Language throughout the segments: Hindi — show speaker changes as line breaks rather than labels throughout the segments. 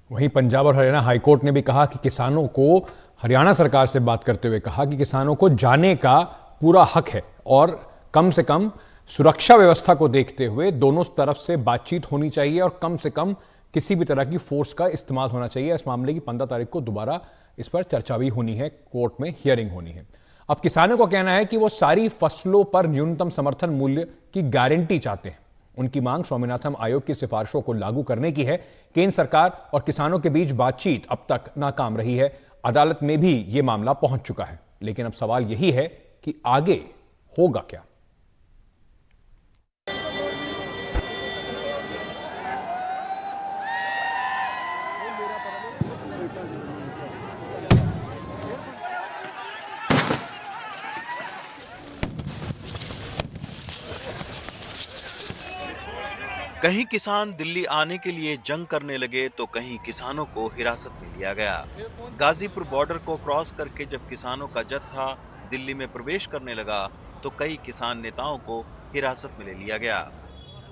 वहीं पंजाब और हरियाणा हाईकोर्ट ने भी कहा कि किसानों को, हरियाणा सरकार से बात करते हुए कहा कि किसानों को जाने का पूरा हक है और कम से कम सुरक्षा व्यवस्था को देखते हुए दोनों तरफ से बातचीत होनी चाहिए और कम से कम किसी भी तरह की फोर्स का इस्तेमाल होना चाहिए। इस मामले की 15 तारीख को दोबारा इस पर चर्चा भी होनी है, कोर्ट में हियरिंग होनी है। अब किसानों का कहना है कि वो सारी फसलों पर न्यूनतम समर्थन मूल्य की गारंटी चाहते हैं। उनकी मांग स्वामीनाथन आयोग की सिफारिशों को लागू करने की है। केंद्र सरकार और किसानों के बीच बातचीत अब तक नाकाम रही है। अदालत में भी यह मामला पहुंच चुका है, लेकिन अब सवाल यही है कि आगे होगा क्या।
कहीं किसान दिल्ली आने के लिए जंग करने लगे तो कहीं किसानों को हिरासत में लिया गया। गाजीपुर बॉर्डर को क्रॉस करके जब किसानों का जत्था दिल्ली में प्रवेश करने लगा तो कई किसान नेताओं को हिरासत में ले लिया गया,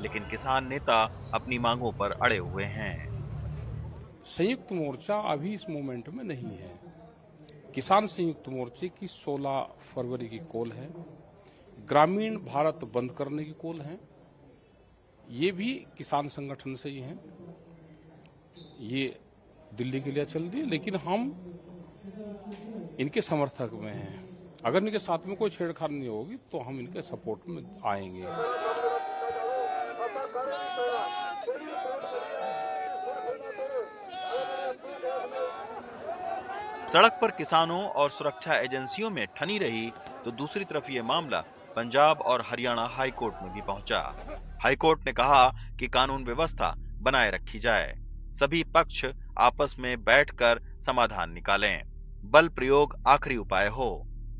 लेकिन किसान नेता अपनी मांगों पर अड़े हुए हैं।
संयुक्त मोर्चा अभी इस मोमेंट में नहीं है। किसान संयुक्त मोर्चे की 16 फरवरी की कॉल है, ग्रामीण भारत बंद करने की कॉल है। ये भी किसान संगठन से ही हैं, ये दिल्ली के लिए चल रही है, लेकिन हम इनके समर्थक में हैं। अगर इनके साथ में कोई छेड़छाड़ नहीं होगी तो हम इनके सपोर्ट में आएंगे।
सड़क पर किसानों और सुरक्षा एजेंसियों में ठनी रही तो दूसरी तरफ ये मामला पंजाब और हरियाणा हाईकोर्ट में भी पहुंचा। हाईकोर्ट ने कहा कि कानून व्यवस्था बनाए रखी जाए, सभी पक्ष आपस में बैठकर समाधान निकालें, बल प्रयोग आखिरी उपाय हो,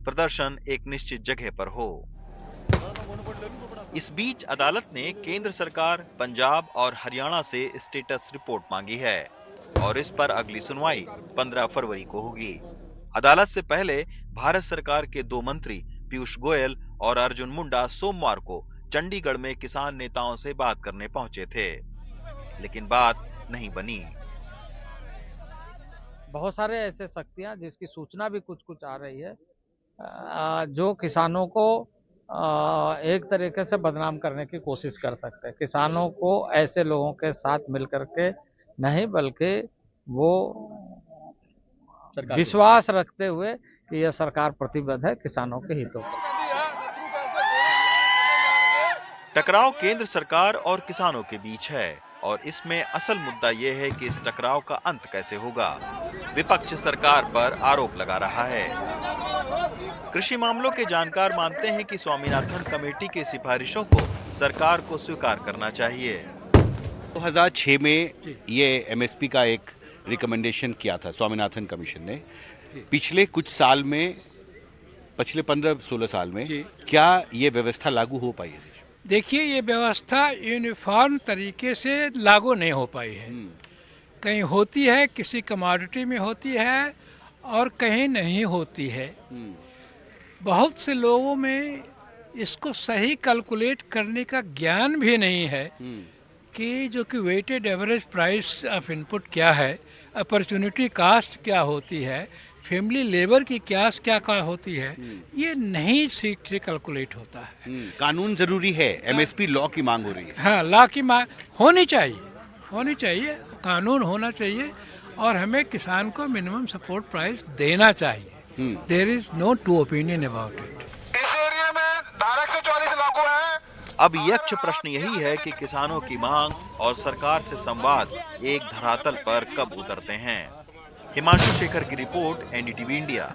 प्रदर्शन एक निश्चित जगह पर हो। इस बीच अदालत ने केंद्र सरकार, पंजाब और हरियाणा से स्टेटस रिपोर्ट मांगी है और इस पर अगली सुनवाई 15 फरवरी को होगी। अदालत से पहले भारत सरकार के 2 मंत्री पीयूष गोयल और अर्जुन मुंडा सोमवार को चंडीगढ़ में किसान नेताओं से बात करने पहुंचे थे, लेकिन बात नहीं बनी।
बहुत सारे ऐसे शक्तियां जिसकी सूचना भी कुछ कुछ आ रही है, जो किसानों को एक तरीके से बदनाम करने की कोशिश कर सकते हैं। किसानों को ऐसे लोगों के साथ मिलकर के नहीं, बल्कि वो विश्वास रखते हुए कि यह सरकार प्रतिबद्ध है किसानों के हितों पर।
टकराव केंद्र सरकार और किसानों के बीच है और इसमें असल मुद्दा यह है कि इस टकराव का अंत कैसे होगा। विपक्ष सरकार पर आरोप लगा रहा है। कृषि मामलों के जानकार मानते हैं कि स्वामीनाथन कमेटी की सिफारिशों को सरकार को स्वीकार करना चाहिए।
2006 में ये एमएसपी का एक रिकमेंडेशन किया था स्वामीनाथन कमीशन ने। पिछले कुछ साल में, पिछले 15-16 साल में क्या ये व्यवस्था लागू हो पाई है?
देखिए, ये व्यवस्था यूनिफॉर्म तरीके से लागू नहीं हो पाई है। कहीं होती है, किसी कमोडिटी में होती है और कहीं नहीं होती है। बहुत से लोगों में इसको सही कैलकुलेट करने का ज्ञान भी नहीं है कि जो कि weighted average price of input क्या है, अपॉर्चुनिटी कास्ट क्या होती है, फैमिली लेबर की क्या होती है, ये नहीं ठीक से कैलकुलेट होता है।
कानून जरूरी है, एमएसपी लॉ की मांग हो रही है।
हाँ, लॉ की मांग होनी चाहिए, कानून होना चाहिए और हमें किसान को मिनिमम सपोर्ट प्राइस देना चाहिए। There is no two opinion about it.
इस एरिया में धारा 144 लागू है।
अब यक्ष प्रश्न यही है कि किसानों की मांग और सरकार से संवाद एक धरातल पर कब उतरते हैं। हिमांशु शेखर की रिपोर्ट, एनडीटीवी इंडिया।